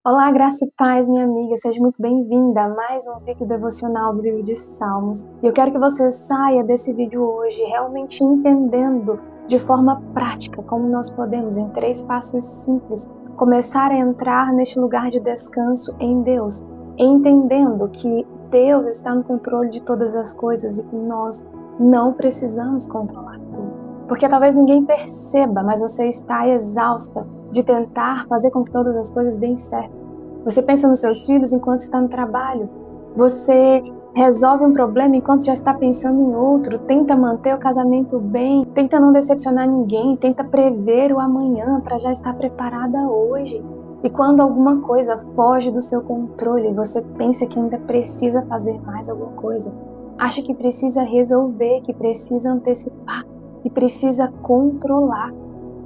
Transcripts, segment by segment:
Olá, graça e paz, minha amiga, seja muito bem-vinda a mais um vídeo devocional do livro de Salmos. E eu quero que você saia desse vídeo hoje realmente entendendo de forma prática como nós podemos, em 3 passos simples, começar a entrar neste lugar de descanso em Deus, entendendo que Deus está no controle de todas as coisas e que nós não precisamos controlar tudo. Porque talvez ninguém perceba, mas você está exausta de tentar fazer com que todas as coisas deem certo. Você pensa nos seus filhos enquanto está no trabalho. Você resolve um problema enquanto já está pensando em outro. Tenta manter o casamento bem, tenta não decepcionar ninguém, tenta prever o amanhã para já estar preparada hoje. E quando alguma coisa foge do seu controle, você pensa que ainda precisa fazer mais alguma coisa. Acha que precisa resolver, que precisa antecipar, que precisa controlar.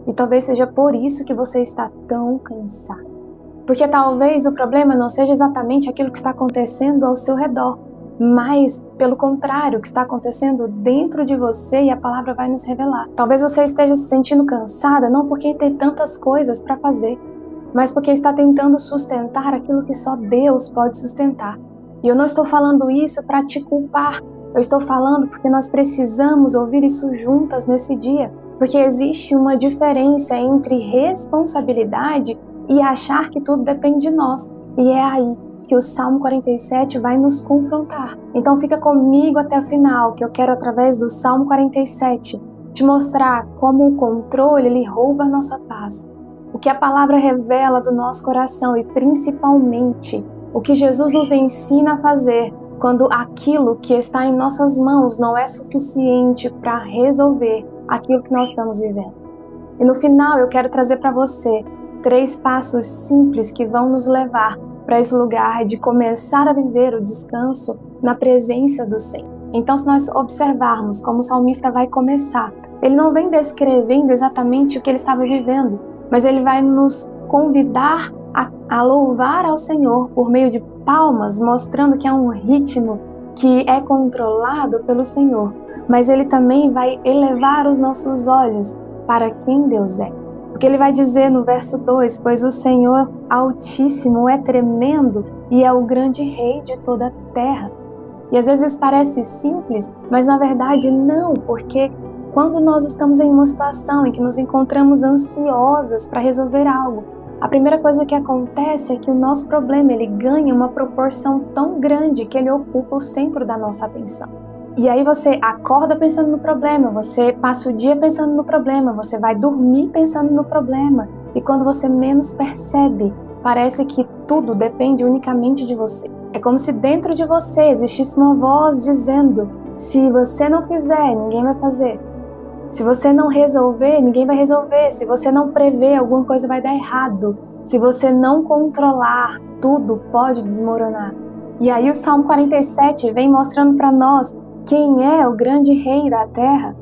E talvez seja por isso que você está tão cansado. Porque talvez o problema não seja exatamente aquilo que está acontecendo ao seu redor, mas, pelo contrário, o que está acontecendo dentro de você, e a palavra vai nos revelar. Talvez você esteja se sentindo cansada não porque tem tantas coisas para fazer, mas porque está tentando sustentar aquilo que só Deus pode sustentar. E eu não estou falando isso para te culpar, eu estou falando porque nós precisamos ouvir isso juntas nesse dia, porque existe uma diferença entre responsabilidade e achar que tudo depende de nós. E é aí que o Salmo 47 vai nos confrontar. Então fica comigo até o final, que eu quero, através do Salmo 47, te mostrar como o controle ele rouba a nossa paz. O que a palavra revela do nosso coração e, principalmente, o que Jesus nos ensina a fazer quando aquilo que está em nossas mãos não é suficiente para resolver aquilo que nós estamos vivendo. E no final eu quero trazer para você 3 passos simples que vão nos levar para esse lugar de começar a viver o descanso na presença do Senhor. Então, se nós observarmos como o salmista vai começar, ele não vem descrevendo exatamente o que ele estava vivendo, mas ele vai nos convidar a louvar ao Senhor por meio de palmas, mostrando que há um ritmo que é controlado pelo Senhor. Mas ele também vai elevar os nossos olhos para quem Deus é. Porque ele vai dizer no verso 2, pois o Senhor Altíssimo é tremendo e é o grande Rei de toda a terra. E às vezes parece simples, mas na verdade não, porque quando nós estamos em uma situação em que nos encontramos ansiosas para resolver algo, a primeira coisa que acontece é que o nosso problema ele ganha uma proporção tão grande que ele ocupa o centro da nossa atenção. E aí você acorda pensando no problema, você passa o dia pensando no problema, você vai dormir pensando no problema. E quando você menos percebe, parece que tudo depende unicamente de você. É como se dentro de você existisse uma voz dizendo: se você não fizer, ninguém vai fazer. Se você não resolver, ninguém vai resolver. Se você não prever, alguma coisa vai dar errado. Se você não controlar, tudo pode desmoronar. E aí o Salmo 47 vem mostrando para nós quem é o grande Rei da terra.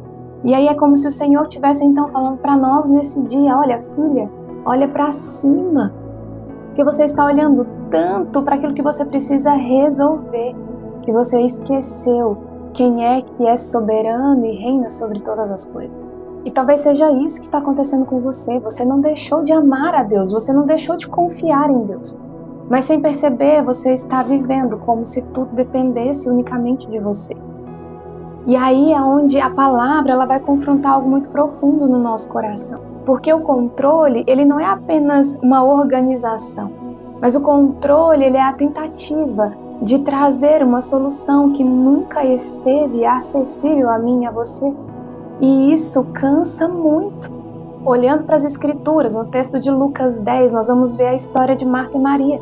E aí é como se o Senhor estivesse então falando para nós nesse dia: olha, filha, olha para cima, que você está olhando tanto para aquilo que você precisa resolver, que você esqueceu quem é que é soberano e reina sobre todas as coisas. E talvez seja isso que está acontecendo com você. Você não deixou de amar a Deus, você não deixou de confiar em Deus. Mas sem perceber, você está vivendo como se tudo dependesse unicamente de você. E aí é onde a palavra ela vai confrontar algo muito profundo no nosso coração. Porque o controle, ele não é apenas uma organização, mas o controle, ele é a tentativa de trazer uma solução que nunca esteve acessível a mim e a você. E isso cansa muito. Olhando para as Escrituras, no texto de Lucas 10, nós vamos ver a história de Marta e Maria,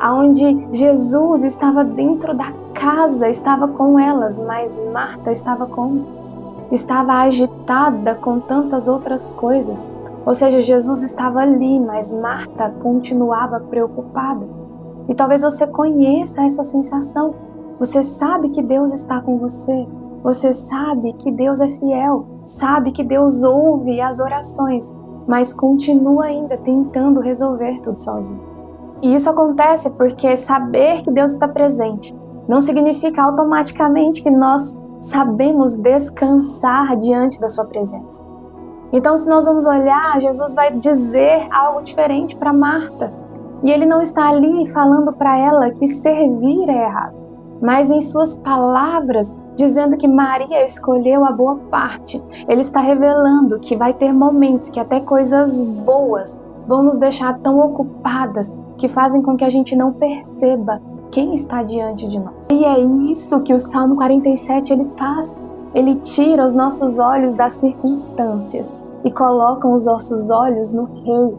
onde Jesus estava dentro da casa, estava com elas, mas Marta estava agitada com tantas outras coisas. Ou seja, Jesus estava ali, mas Marta continuava preocupada. E talvez você conheça essa sensação. Você sabe que Deus está com você. Você sabe que Deus é fiel. Sabe que Deus ouve as orações, mas continua ainda tentando resolver tudo sozinho. E isso acontece porque saber que Deus está presente não significa automaticamente que nós sabemos descansar diante da sua presença. Então, se nós vamos olhar, Jesus vai dizer algo diferente para Marta. E ele não está ali falando para ela que servir é errado, mas em suas palavras, dizendo que Maria escolheu a boa parte. Ele está revelando que vai ter momentos que até coisas boas vão nos deixar tão ocupadas que fazem com que a gente não perceba quem está diante de nós. E é isso que o Salmo 47 ele faz. Ele tira os nossos olhos das circunstâncias e coloca os nossos olhos no Rei.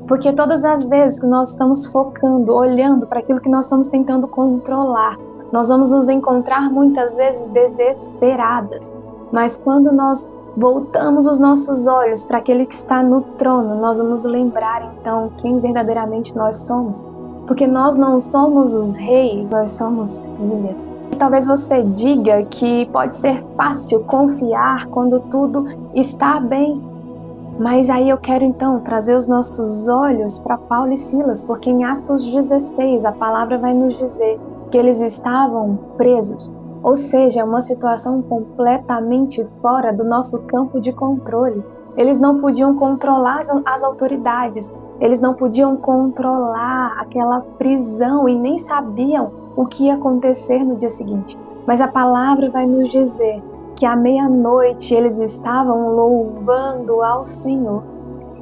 Porque todas as vezes que nós estamos focando, olhando para aquilo que nós estamos tentando controlar, nós vamos nos encontrar muitas vezes desesperadas. Mas quando nós voltamos os nossos olhos para aquele que está no trono, nós vamos lembrar então quem verdadeiramente nós somos. Porque nós não somos os reis, nós somos filhas. E talvez você diga que pode ser fácil confiar quando tudo está bem. Mas aí eu quero então trazer os nossos olhos para Paulo e Silas, porque em Atos 16 a palavra vai nos dizer que eles estavam presos. Ou seja, uma situação completamente fora do nosso campo de controle. Eles não podiam controlar as autoridades, eles não podiam controlar aquela prisão e nem sabiam o que ia acontecer no dia seguinte. Mas a palavra vai nos dizer que à meia-noite eles estavam louvando ao Senhor.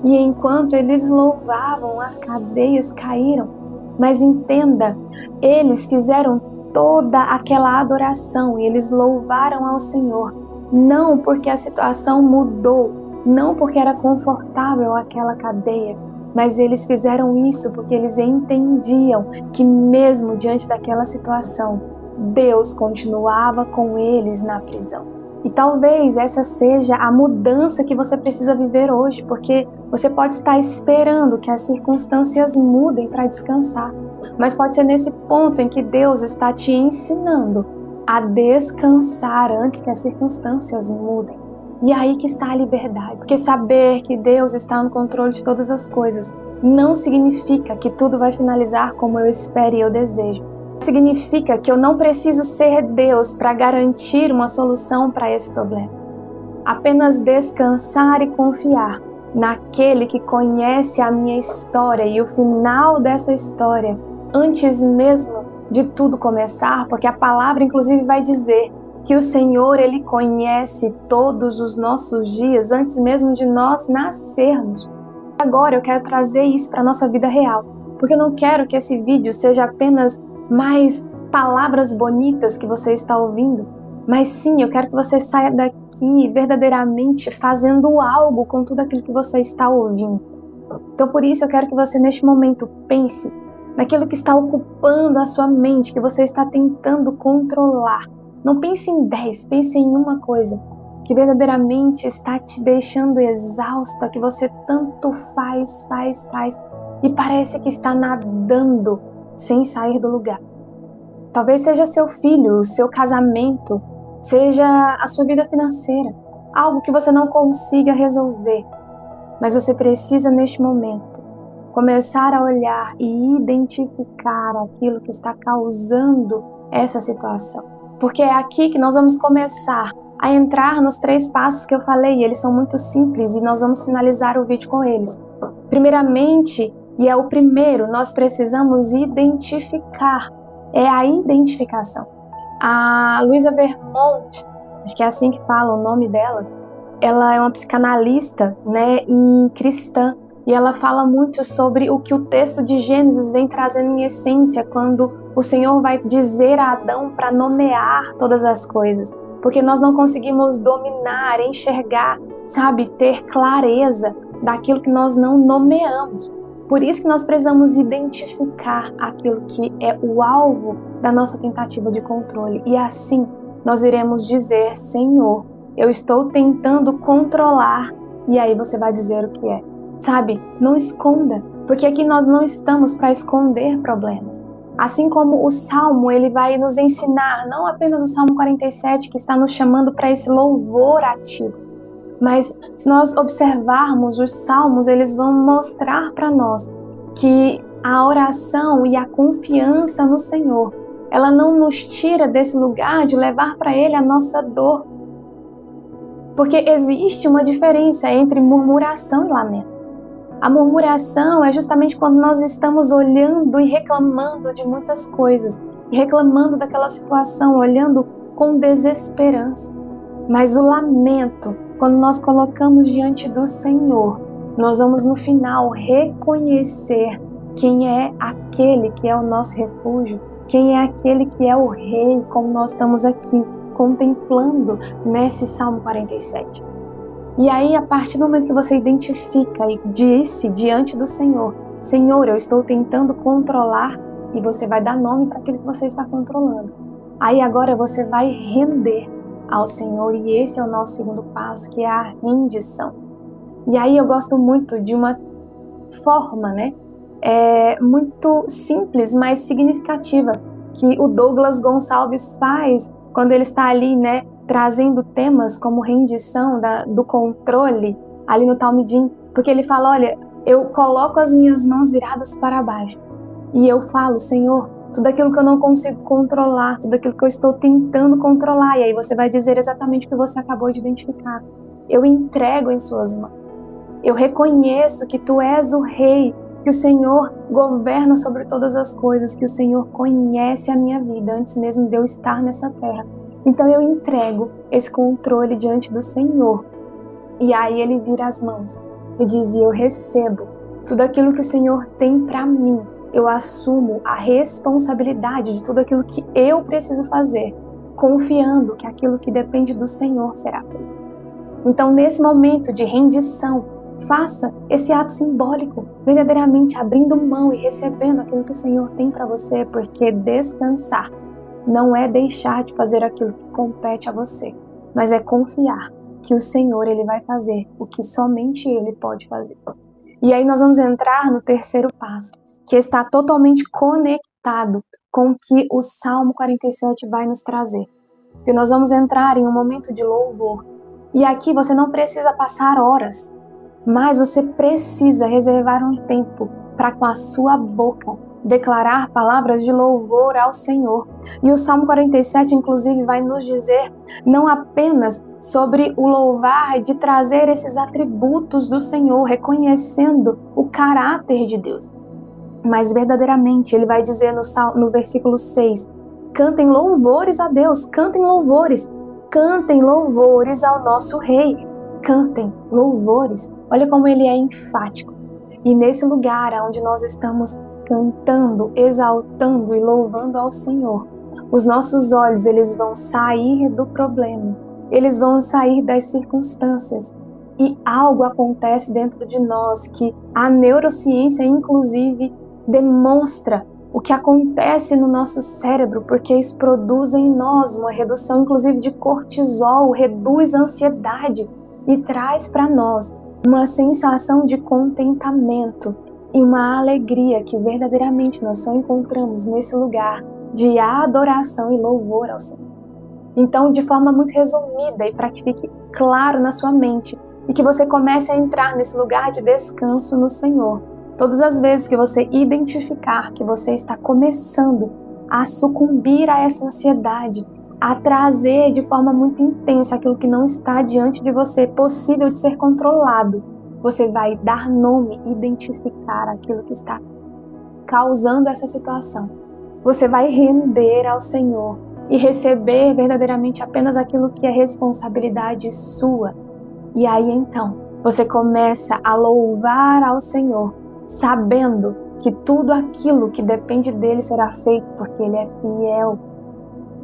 E enquanto eles louvavam, as cadeias caíram. Mas entenda, eles fizeram toda aquela adoração e eles louvaram ao Senhor, não porque a situação mudou, não porque era confortável aquela cadeia, mas eles fizeram isso porque eles entendiam que mesmo diante daquela situação, Deus continuava com eles na prisão. E talvez essa seja a mudança que você precisa viver hoje, porque você pode estar esperando que as circunstâncias mudem para descansar, mas pode ser nesse ponto em que Deus está te ensinando a descansar antes que as circunstâncias mudem. E aí que está a liberdade, porque saber que Deus está no controle de todas as coisas não significa que tudo vai finalizar como eu espero e eu desejo. Significa que eu não preciso ser Deus para garantir uma solução para esse problema. Apenas descansar e confiar naquele que conhece a minha história e o final dessa história antes mesmo de tudo começar, porque a palavra inclusive vai dizer que o Senhor ele conhece todos os nossos dias antes mesmo de nós nascermos. Agora eu quero trazer isso para a nossa vida real, porque eu não quero que esse vídeo seja apenas mais palavras bonitas que você está ouvindo, mas sim, eu quero que você saia daqui verdadeiramente fazendo algo com tudo aquilo que você está ouvindo. Então por isso eu quero que você neste momento pense naquilo que está ocupando a sua mente, que você está tentando controlar. Não pense em 10, pense em uma coisa que verdadeiramente está te deixando exausta, que você tanto faz e parece que está nadando sem sair do lugar. Talvez seja seu filho, seu casamento, seja a sua vida financeira, algo que você não consiga resolver, mas você precisa neste momento começar a olhar e identificar aquilo que está causando essa situação. Porque é aqui que nós vamos começar a entrar nos 3 passos que eu falei, eles são muito simples e nós vamos finalizar o vídeo com eles. Primeiramente, e é o primeiro, nós precisamos identificar, é a identificação. A Louisa Vermont, acho que é assim que fala o nome dela, ela é uma psicanalista, e cristã, e ela fala muito sobre o que o texto de Gênesis vem trazendo em essência, quando o Senhor vai dizer a Adão para nomear todas as coisas, porque nós não conseguimos dominar, enxergar, ter clareza daquilo que nós não nomeamos. Por isso que nós precisamos identificar aquilo que é o alvo da nossa tentativa de controle. E assim nós iremos dizer, Senhor, eu estou tentando controlar. E aí você vai dizer o que é. Não esconda, porque aqui nós não estamos para esconder problemas. Assim como o Salmo, ele vai nos ensinar, não apenas o Salmo 47, que está nos chamando para esse louvor ativo, mas se nós observarmos os salmos, eles vão mostrar para nós que a oração e a confiança no Senhor, ela não nos tira desse lugar de levar para Ele a nossa dor. Porque existe uma diferença entre murmuração e lamento. A murmuração é justamente quando nós estamos olhando e reclamando de muitas coisas, e reclamando daquela situação, olhando com desesperança. Mas o lamento, quando nós colocamos diante do Senhor, nós vamos no final reconhecer quem é aquele que é o nosso refúgio, quem é aquele que é o Rei, como nós estamos aqui contemplando nesse Salmo 47. E aí, a partir do momento que você identifica e disse diante do Senhor, Senhor, eu estou tentando controlar, e você vai dar nome para aquilo que você está controlando. Aí agora você vai render ao Senhor, e esse é o nosso segundo passo, que é a rendição. E aí eu gosto muito de uma forma, muito simples, mas significativa, que o Douglas Gonçalves faz quando ele está ali, trazendo temas como rendição do controle ali no Talmidim, porque ele fala, olha, eu coloco as minhas mãos viradas para baixo e eu falo, Senhor, tudo aquilo que eu não consigo controlar, tudo aquilo que eu estou tentando controlar, e aí você vai dizer exatamente o que você acabou de identificar. Eu entrego em suas mãos. Eu reconheço que tu és o Rei, que o Senhor governa sobre todas as coisas, que o Senhor conhece a minha vida antes mesmo de eu estar nessa terra. Então eu entrego esse controle diante do Senhor. E aí ele vira as mãos e diz, eu recebo tudo aquilo que o Senhor tem para mim. Eu assumo a responsabilidade de tudo aquilo que eu preciso fazer, confiando que aquilo que depende do Senhor será feito. Então, nesse momento de rendição, faça esse ato simbólico, verdadeiramente abrindo mão e recebendo aquilo que o Senhor tem para você, porque descansar não é deixar de fazer aquilo que compete a você, mas é confiar que o Senhor ele vai fazer o que somente Ele pode fazer. E aí nós vamos entrar no terceiro passo, que está totalmente conectado com o que o Salmo 47 vai nos trazer. E nós vamos entrar em um momento de louvor. E aqui você não precisa passar horas, mas você precisa reservar um tempo para com a sua boca declarar palavras de louvor ao Senhor. E o Salmo 47, inclusive, vai nos dizer não apenas sobre o louvar, de trazer esses atributos do Senhor, reconhecendo o caráter de Deus, mas verdadeiramente ele vai dizer no versículo 6, cantem louvores a Deus, cantem louvores ao nosso Rei, cantem louvores. Olha como ele é enfático. E nesse lugar onde nós estamos cantando, exaltando e louvando ao Senhor, os nossos olhos eles vão sair do problema, eles vão sair das circunstâncias, e algo acontece dentro de nós que a neurociência inclusive demonstra o que acontece no nosso cérebro, porque isso produz em nós uma redução inclusive de cortisol, reduz a ansiedade e traz para nós uma sensação de contentamento e uma alegria que verdadeiramente nós só encontramos nesse lugar de adoração e louvor ao Senhor. Então, de forma muito resumida e para que fique claro na sua mente e que você comece a entrar nesse lugar de descanso no Senhor, todas as vezes que você identificar que você está começando a sucumbir a essa ansiedade, a trazer de forma muito intensa aquilo que não está diante de você, possível de ser controlado, você vai dar nome, identificar aquilo que está causando essa situação. Você vai render ao Senhor e receber verdadeiramente apenas aquilo que é responsabilidade sua. E aí então, você começa a louvar ao Senhor, sabendo que tudo aquilo que depende dele será feito, porque ele é fiel.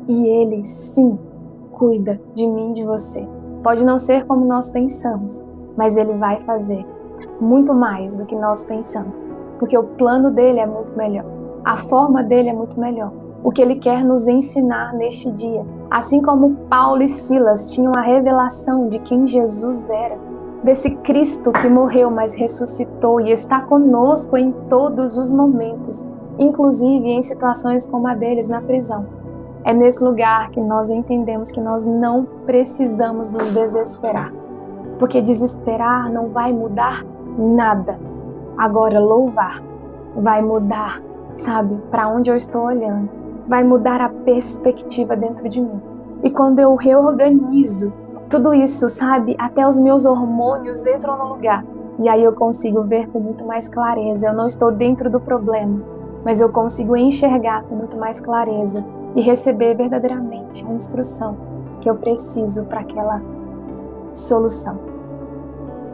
E ele, sim, cuida de mim e de você. Pode não ser como nós pensamos, mas ele vai fazer muito mais do que nós pensamos, porque o plano dele é muito melhor, a forma dele é muito melhor, o que ele quer nos ensinar neste dia. Assim como Paulo e Silas tinham a revelação de quem Jesus era, desse Cristo que morreu, mas ressuscitou e está conosco em todos os momentos, inclusive em situações como a deles na prisão. É nesse lugar que nós entendemos que nós não precisamos nos desesperar, porque desesperar não vai mudar nada. Agora, louvar vai mudar, sabe, para onde eu estou olhando, vai mudar a perspectiva dentro de mim. E quando eu reorganizo tudo isso, sabe, até os meus hormônios entram no lugar. E aí eu consigo ver com muito mais clareza. Eu não estou dentro do problema, mas eu consigo enxergar com muito mais clareza e receber verdadeiramente a instrução que eu preciso para aquela solução.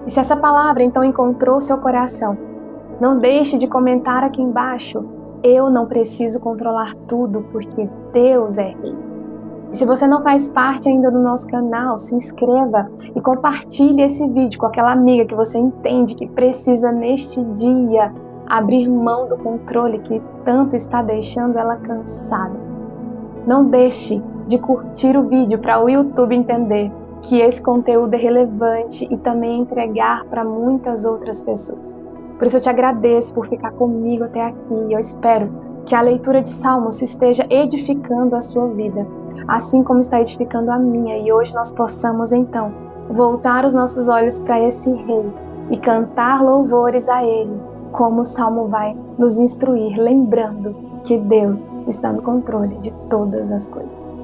E se essa palavra então encontrou seu coração, não deixe de comentar aqui embaixo: eu não preciso controlar tudo porque Deus é Rei. E se você não faz parte ainda do nosso canal, se inscreva e compartilhe esse vídeo com aquela amiga que você entende que precisa neste dia abrir mão do controle que tanto está deixando ela cansada. Não deixe de curtir o vídeo para o YouTube entender que esse conteúdo é relevante e também entregar para muitas outras pessoas. Por isso eu te agradeço por ficar comigo até aqui e eu espero que a leitura de Salmos esteja edificando a sua vida, assim como está edificando a minha, e hoje nós possamos então voltar os nossos olhos para esse Rei e cantar louvores a Ele, como o Salmo vai nos instruir, lembrando que Deus está no controle de todas as coisas.